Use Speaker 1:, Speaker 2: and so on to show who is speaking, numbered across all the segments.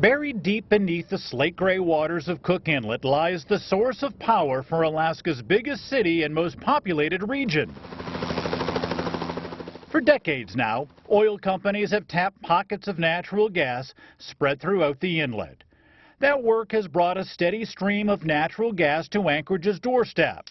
Speaker 1: Buried deep beneath the slate-gray waters of Cook Inlet lies the source of power for Alaska's biggest city and most populated region. For decades now, oil companies have tapped pockets of natural gas spread throughout the inlet. That work has brought a steady stream of natural gas to Anchorage's doorstep.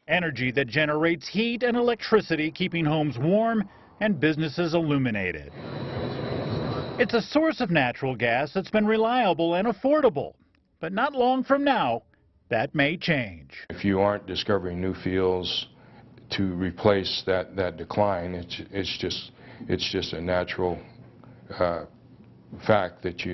Speaker 1: Energy that generates heat and electricity, keeping homes warm and businesses illuminated. It's a source of natural gas that's been reliable and affordable. But not long from now, that may change.
Speaker 2: If you aren't discovering new fields to replace that decline, it's just a natural fact that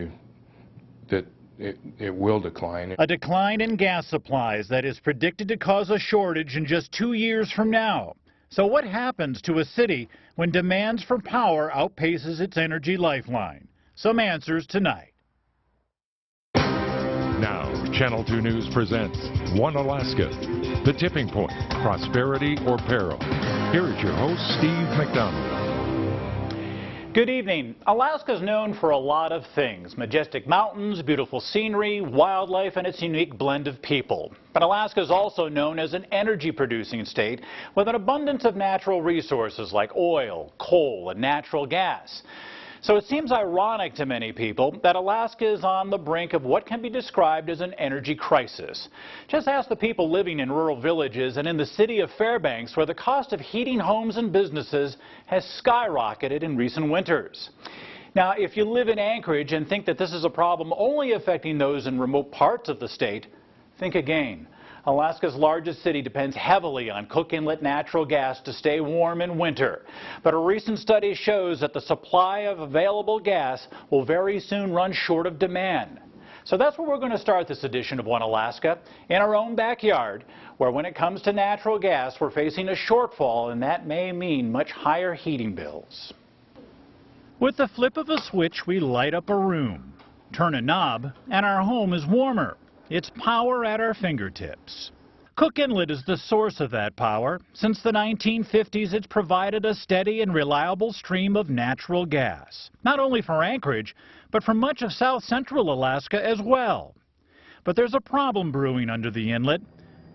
Speaker 2: it will decline.
Speaker 1: A decline in gas supplies that is predicted to cause a shortage in just 2 years from now. So what happens to a city when demands for power outpaces its energy lifeline? Some answers tonight.
Speaker 3: Now, Channel 2 News presents One Alaska, the tipping point, prosperity or peril. Here is your host, Steve McDonald.
Speaker 1: Good evening. Alaska is known for a lot of things: majestic mountains, beautiful scenery, wildlife, and its unique blend of people. But Alaska is also known as an energy-producing state with an abundance of natural resources like oil, coal, and natural gas. So it seems ironic to many people that Alaska is on the brink of what can be described as an energy crisis. Just ask the people living in rural villages and in the city of Fairbanks, where the cost of heating homes and businesses has skyrocketed in recent winters. Now, if you live in Anchorage and think that this is a problem only affecting those in remote parts of the state, think again. Alaska's largest city depends heavily on Cook Inlet natural gas to stay warm in winter. But a recent study shows that the supply of available gas will very soon run short of demand. So that's where we're going to start this edition of One Alaska, in our own backyard, where when it comes to natural gas, we're facing a shortfall, and that may mean much higher heating bills. With the flip of a switch, we light up a room, turn a knob, and our home is warmer. It's power at our fingertips. Cook Inlet is the source of that power. Since the 1950s, it's provided a steady and reliable stream of natural gas, not only for Anchorage, but for much of south-central Alaska as well. But there's a problem brewing under the inlet.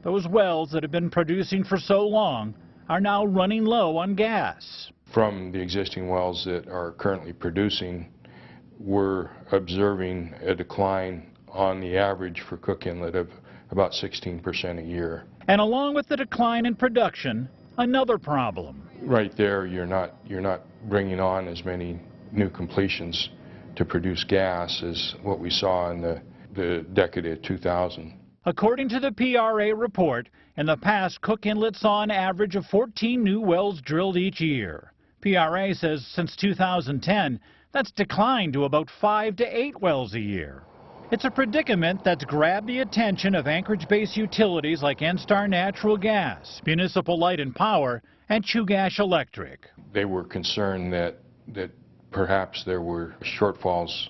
Speaker 1: Those wells that have been producing for so long are now running low on gas.
Speaker 2: From the existing wells that are currently producing, we're observing a decline on the average for Cook Inlet of about 16% a year.
Speaker 1: And along with the decline in production, another problem.
Speaker 2: Right there, you're not bringing on as many new completions to produce gas as what we saw in the decade of 2000.
Speaker 1: According to the PRA report, in the past, Cook Inlet saw an average of 14 new wells drilled each year. PRA says since 2010, that's declined to about 5 to 8 wells a year. It's a predicament that's grabbed the attention of Anchorage-based utilities like NSTAR Natural Gas, Municipal Light and Power, and Chugach Electric.
Speaker 2: They were concerned that perhaps there were shortfalls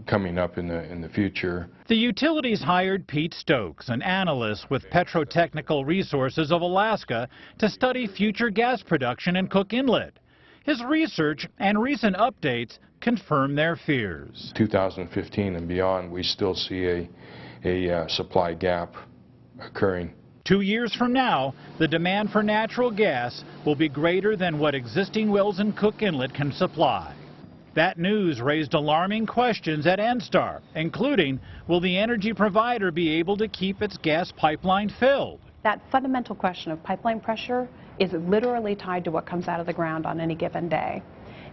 Speaker 2: coming up in the future.
Speaker 1: The utilities hired Pete Stokes, an analyst with Petrotechnical Resources of Alaska, to study future gas production in Cook Inlet. His research and recent updates confirm their fears.
Speaker 2: 2015 and beyond, we still see a supply gap occurring.
Speaker 1: 2 years from now, the demand for natural gas will be greater than what existing wells in Cook Inlet can supply. That news raised alarming questions at NSTAR, including, will the energy provider be able to keep its gas pipeline filled?
Speaker 4: That fundamental question of pipeline pressure is literally tied to what comes out of the ground on any given day.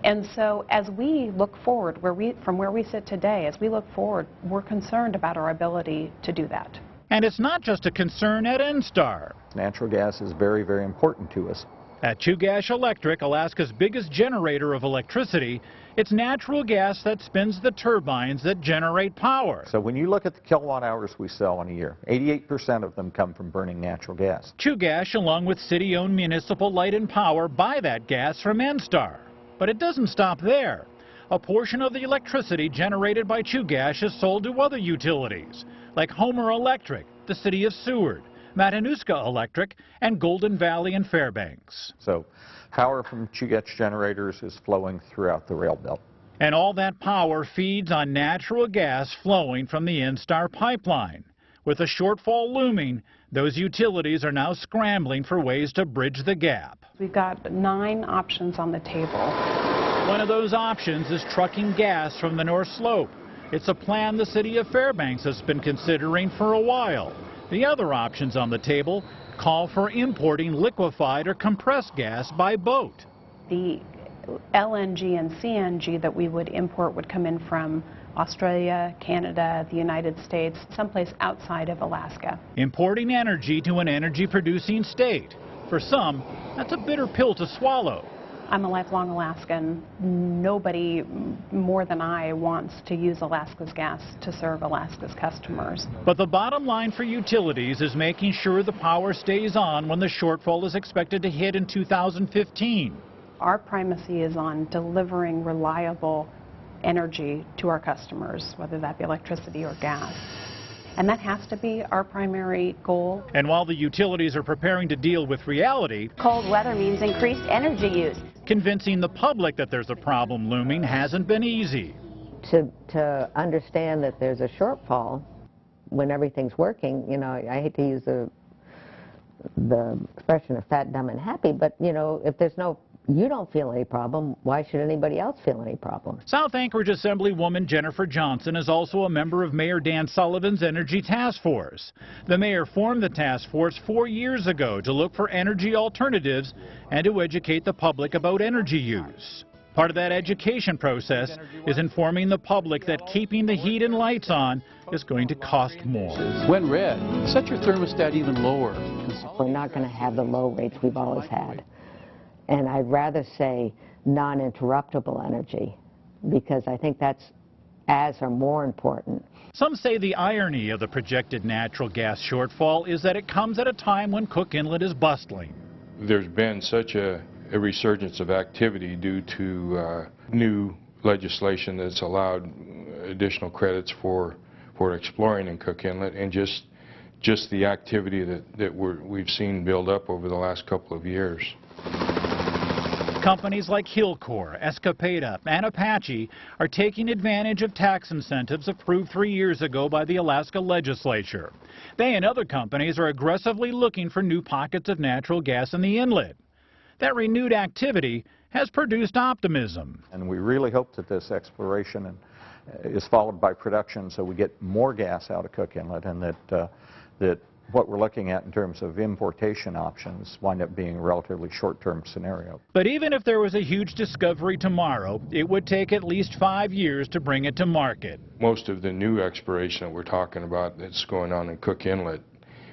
Speaker 4: And so as we look forward, from where we sit today, as we look forward, we're concerned about our ability to do that.
Speaker 1: And it's not just a concern at NSTAR.
Speaker 5: Natural gas is very, very important to us.
Speaker 1: At Chugach Electric, Alaska's biggest generator of electricity, it's natural gas that spins the turbines that generate power.
Speaker 5: So when you look at the kilowatt hours we sell in a year, 88% of them come from burning natural gas.
Speaker 1: Chugach, along with city-owned Municipal Light and Power, buy that gas from NSTAR. But it doesn't stop there. A portion of the electricity generated by Chugach is sold to other utilities, like Homer Electric, the city of Seward, Matanuska Electric, and Golden Valley and Fairbanks.
Speaker 5: So power from Chugach generators is flowing throughout the rail belt.
Speaker 1: And all that power feeds on natural gas flowing from the Instar pipeline. With a shortfall looming, those utilities are now scrambling for ways to bridge the gap.
Speaker 4: We've got 9 options on the table.
Speaker 1: One of those options is trucking gas from the North Slope. It's a plan the city of Fairbanks has been considering for a while. The other options on the table call for importing liquefied or compressed gas by boat.
Speaker 4: The LNG and CNG that we would import would come in from Australia, Canada, the United States, someplace outside of Alaska.
Speaker 1: Importing energy to an energy-producing state. For some, that's a bitter pill to swallow.
Speaker 4: I'm a lifelong Alaskan. Nobody more than I wants to use Alaska's gas to serve Alaska's customers.
Speaker 1: But the bottom line for utilities is making sure the power stays on when the shortfall is expected to hit in 2015.
Speaker 4: Our primacy is on delivering reliable energy to our customers, whether that be electricity or gas. And that has to be our primary goal.
Speaker 1: And while the utilities are preparing to deal with reality,
Speaker 6: cold weather means increased energy use.
Speaker 1: Convincing the public that there's a problem looming hasn't been easy.
Speaker 7: To understand that there's a shortfall when everything's working, you know, I hate to use the expression of fat, dumb, and happy, but, you know, if there's no, you don't feel any problem, why should anybody else feel any problem?
Speaker 1: South Anchorage Assemblywoman Jennifer Johnson is also a member of Mayor Dan Sullivan's Energy Task Force. The mayor formed the task force 4 years ago to look for energy alternatives and to educate the public about energy use. Part of that education process is informing the public that keeping the heat and lights on is going to cost more.
Speaker 8: When red, set your thermostat even lower.
Speaker 7: We're not going to have the low rates we've always had. And I'd rather say non-interruptible energy, because I think that's as or more important.
Speaker 1: Some say the irony of the projected natural gas shortfall is that it comes at a time when Cook Inlet is bustling.
Speaker 2: There's been such a resurgence of activity due to new legislation that's allowed additional credits for exploring in Cook Inlet, and just the activity that we've seen build up over the last couple of years.
Speaker 1: Companies like Hillcore, Escapeda, and Apache are taking advantage of tax incentives approved 3 years ago by the Alaska legislature. They and other companies are aggressively looking for new pockets of natural gas in the inlet. That renewed activity has produced optimism.
Speaker 5: And we really hope that this exploration is followed by production so we get more gas out of Cook Inlet, and that what we're looking at in terms of importation options wind up being a relatively short-term scenario.
Speaker 1: But even if there was a huge discovery tomorrow, it would take at least 5 years to bring it to market.
Speaker 2: Most of the new exploration that we're talking about that's going on in Cook Inlet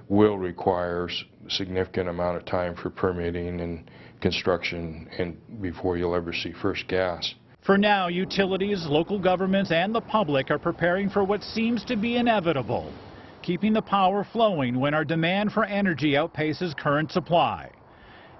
Speaker 2: will require a significant amount of time for permitting and construction and before you'll ever see first gas.
Speaker 1: For now, utilities, local governments, and the public are preparing for what seems to be inevitable. Keeping the power flowing when our demand for energy outpaces current supply.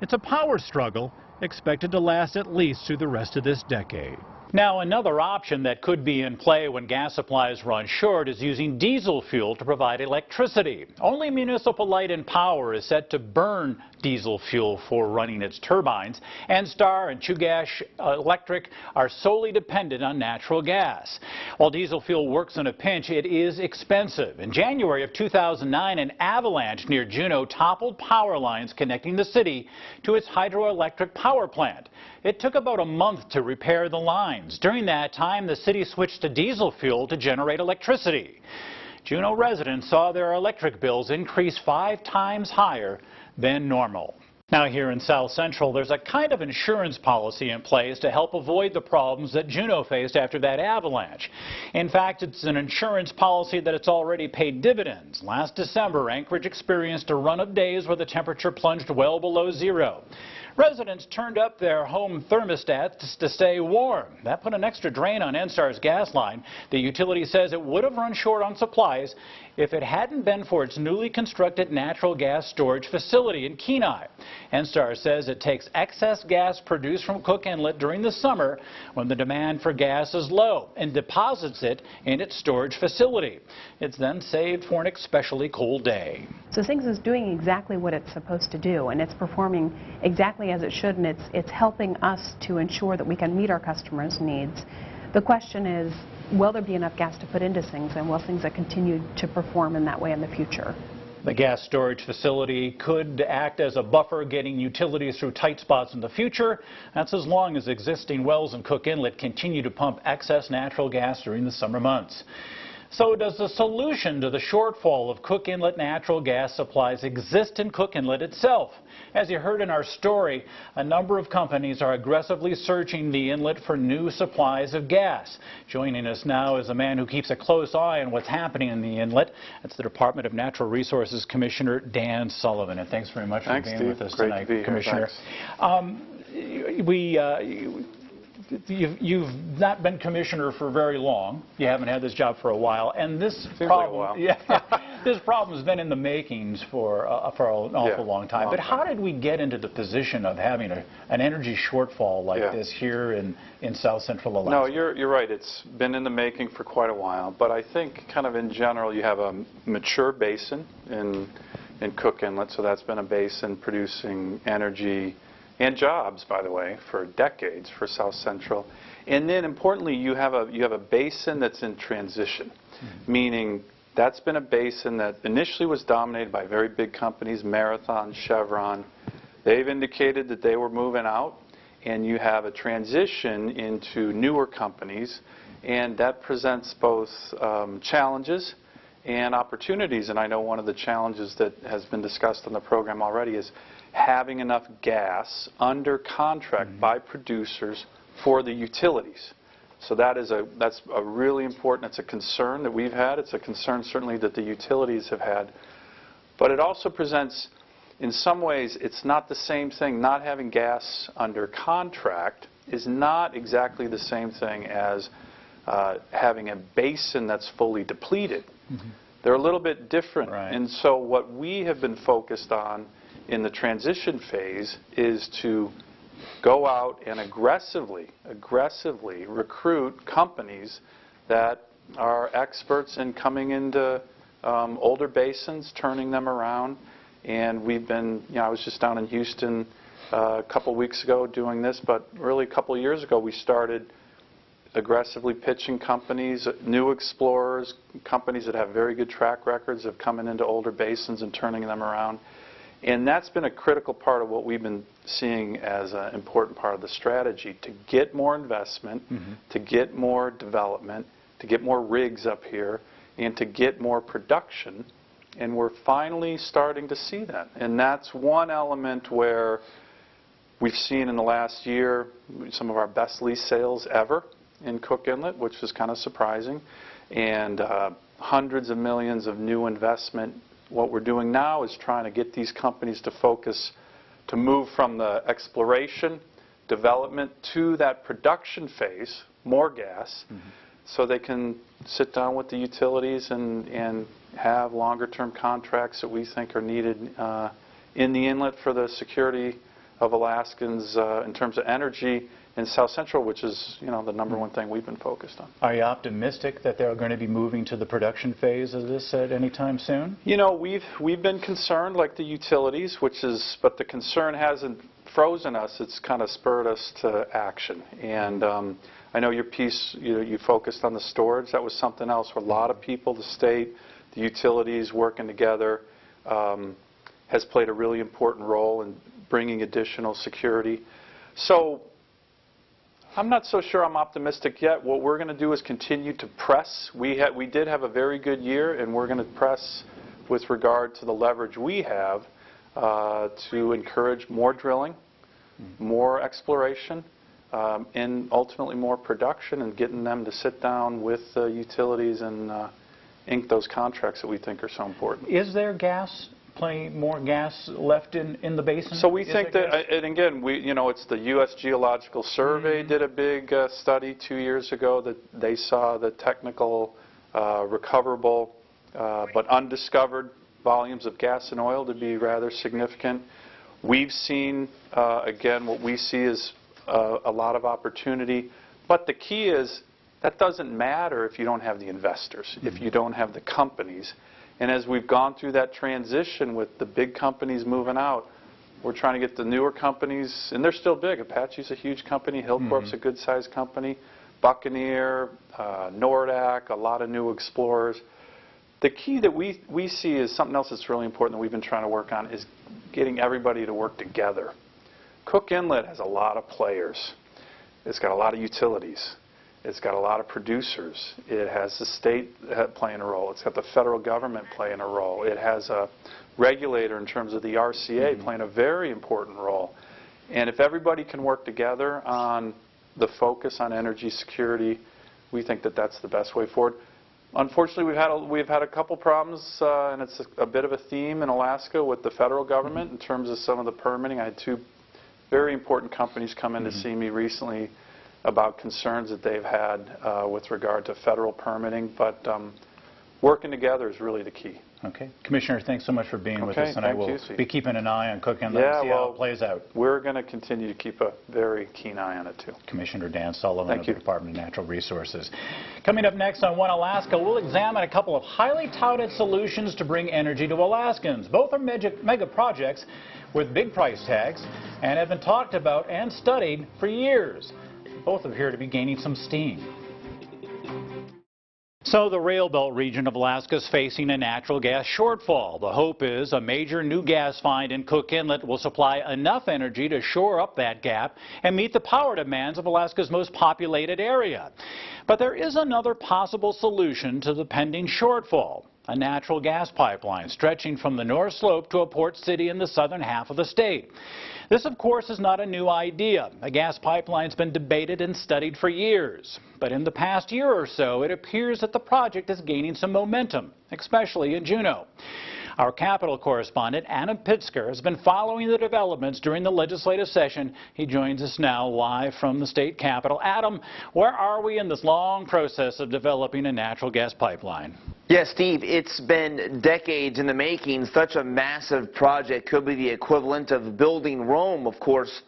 Speaker 1: It's a power struggle expected to last at least through the rest of this decade. Now, another option that could be in play when gas supplies run short is using diesel fuel to provide electricity. Only Municipal Light and Power is set to burn diesel fuel for running its turbines. Instar and Chugach Electric are solely dependent on natural gas. While diesel fuel works in a pinch, it is expensive. In January of 2009, an avalanche near Juneau toppled power lines connecting the city to its hydroelectric power plant. It took about a month to repair the lines. During that time, the city switched to diesel fuel to generate electricity. Juneau residents saw their electric bills increase 5 times higher than normal. Now, here in South Central, there's a kind of insurance policy in place to help avoid the problems that Juneau faced after that avalanche. In fact, it's an insurance policy that it's already paid dividends. Last December, Anchorage experienced a run of days where the temperature plunged well below zero. Residents turned up their home thermostats to stay warm. That put an extra drain on Instar's gas line. The utility says it would have run short on supplies if it hadn't been for its newly constructed natural gas storage facility in Kenai. Instar says it takes excess gas produced from Cook Inlet during the summer when the demand for gas is low and deposits it in its storage facility. It's then saved for an especially cold day.
Speaker 4: So things is doing exactly what it's supposed to do, and it's performing exactly as it should, and it's helping us to ensure that we can meet our customers' needs The question is, will there be enough gas to put into things, and will things that continue to perform in that way in the future?
Speaker 1: The gas storage facility could act as a buffer, getting utilities through tight spots in the future. That's as long as existing wells in Cook Inlet continue to pump excess natural gas during the summer months. So does the solution to the shortfall of Cook Inlet natural gas supplies exist in Cook Inlet itself? As you heard in our story, a number of companies are aggressively searching the inlet for new supplies of gas. Joining us now is a man who keeps a close eye on what's happening in the inlet. That's the Department of Natural Resources Commissioner Dan Sullivan. And thanks very much for being with us tonight, Commissioner. You've not been commissioner for very long. You haven't had this job for a while, and this problem, this problem's been in the makings for an awful long time. But how did we get into the position of having an energy shortfall like this here in South Central Alaska?
Speaker 9: No, you're right. It's been in the making for quite a while. But I think, kind of in general, you have a mature basin in Cook Inlet, so that's been a basin producing energy and jobs, by the way, for decades for South Central. And then, importantly, you have a basin that's in transition, meaning that's been a basin that initially was dominated by very big companies, Marathon, Chevron. They've indicated that they were moving out, and you have a transition into newer companies, and that presents both challenges and opportunities. And I know one of the challenges that has been discussed on the program already is having enough gas under contract by producers for the utilities. So that's a really important, it's a concern that we've had. It's a concern certainly that the utilities have had. But it also presents, in some ways, it's not the same thing. Not having gas under contract is not exactly the same thing as having a basin that's fully depleted. They're a little bit different. And so what we have been focused on in the transition phase is to go out and aggressively recruit companies that are experts in coming into older basins, turning them around. And we've been, I was just down in Houston a couple weeks ago doing this, but really a couple years ago we started aggressively pitching companies, new explorers, companies that have very good track records of coming into older basins and turning them around. And that's been a critical part of what we've been seeing as an important part of the strategy, to get more investment, to get more development, to get more rigs up here, and to get more production. And we're finally starting to see that. And that's one element where we've seen in the last year some of our best lease sales ever in Cook Inlet, which was kind of surprising, and hundreds of millions of new investment. What we're doing now is trying to get these companies to focus, to move from the exploration, development, to that production phase, more gas, so they can sit down with the utilities and have longer-term contracts that we think are needed in the inlet for the security of Alaskans in terms of energy in South Central, which is, the #1 thing we've been focused on.
Speaker 1: Are you optimistic that they're going to be moving to the production phase of this at any time soon?
Speaker 9: We've been concerned, like the utilities, but the concern hasn't frozen us. It's kind of spurred us to action. And I know your piece, you focused on the storage. That was something else where a lot of people, the state, the utilities working together, has played a really important role in bringing additional security. So I'm not so sure I'm optimistic yet. What we're going to do is continue to press. We did have a very good year, and we're going to press with regard to the leverage we have to encourage more drilling, more exploration, and ultimately more production, and getting them to sit down with utilities and ink those contracts that we think are so important.
Speaker 1: Is there plenty more gas left in the basin?
Speaker 9: So we think that, and again, it's the U.S. Geological Survey did a big study 2 years ago that they saw the technical, recoverable, but undiscovered volumes of gas and oil to be rather significant. We've seen, again, what we see is a lot of opportunity, but the key is that doesn't matter if you don't have the investors, if you don't have the companies. And as we've gone through that transition with the big companies moving out, we're trying to get the newer companies, and they're still big. Apache's a huge company, Hilcorp's a good-sized company, Buccaneer, Nordak, a lot of new explorers. The key that we see is something else that's really important that we've been trying to work on is getting everybody to work together. Cook Inlet has a lot of players. It's got a lot of utilities. It's got a lot of producers. It has the state playing a role. It's got the federal government playing a role. It has a regulator in terms of the RCA playing a very important role. And if everybody can work together on the focus on energy security, we think that that's the best way forward. Unfortunately, we've had a couple problems, and it's a bit of a theme in Alaska with the federal government in terms of some of the permitting. I had two very important companies come in to see me recently about concerns that they've had with regard to federal permitting, but working together is really the key.
Speaker 1: Okay. Commissioner, thanks so much for being with us, and I will be keeping an eye on Cook Inlet and see how it plays out.
Speaker 9: We're going to continue to keep a very keen eye on it, too.
Speaker 1: Commissioner Dan Sullivan of the Department of Natural Resources. Coming up next on One Alaska, we'll examine a couple of highly touted solutions to bring energy to Alaskans. Both are mega projects with big price tags and have been talked about and studied for years. Both appear to be gaining some steam. So the rail belt region of Alaska is facing a natural gas shortfall. The hope is a major new gas find in Cook Inlet will supply enough energy to shore up that gap and meet the power demands of Alaska's most populated area. But there is another possible solution to the pending shortfall. A natural gas pipeline stretching from the North Slope to a port city in the southern half of the state. This, of course, is not a new idea. A gas pipeline's been debated and studied for years. But in the past year or so, it appears that the project is gaining some momentum, especially in Juneau. Our Capitol correspondent, Adam Pitzker, has been following the developments during the legislative session. He joins us now live from the state capitol. Adam, where are we in this long process of developing a natural gas pipeline?
Speaker 10: Yes, Steve, it's been decades in the making. Such a massive project could be the equivalent of building Rome, of course.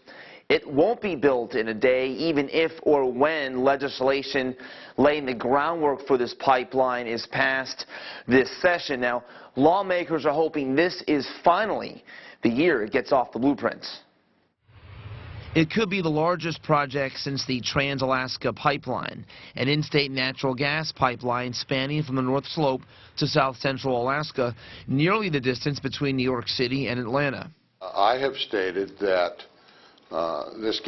Speaker 10: It won't be built in a day, even if or when legislation laying the groundwork for this pipeline is passed this session. Now, lawmakers are hoping this is finally the year it gets off the blueprints. It could be the largest project since the Trans-Alaska Pipeline, an in-state natural gas pipeline spanning from the North Slope to south-central Alaska, nearly the distance between New York City and Atlanta.
Speaker 11: I have stated that this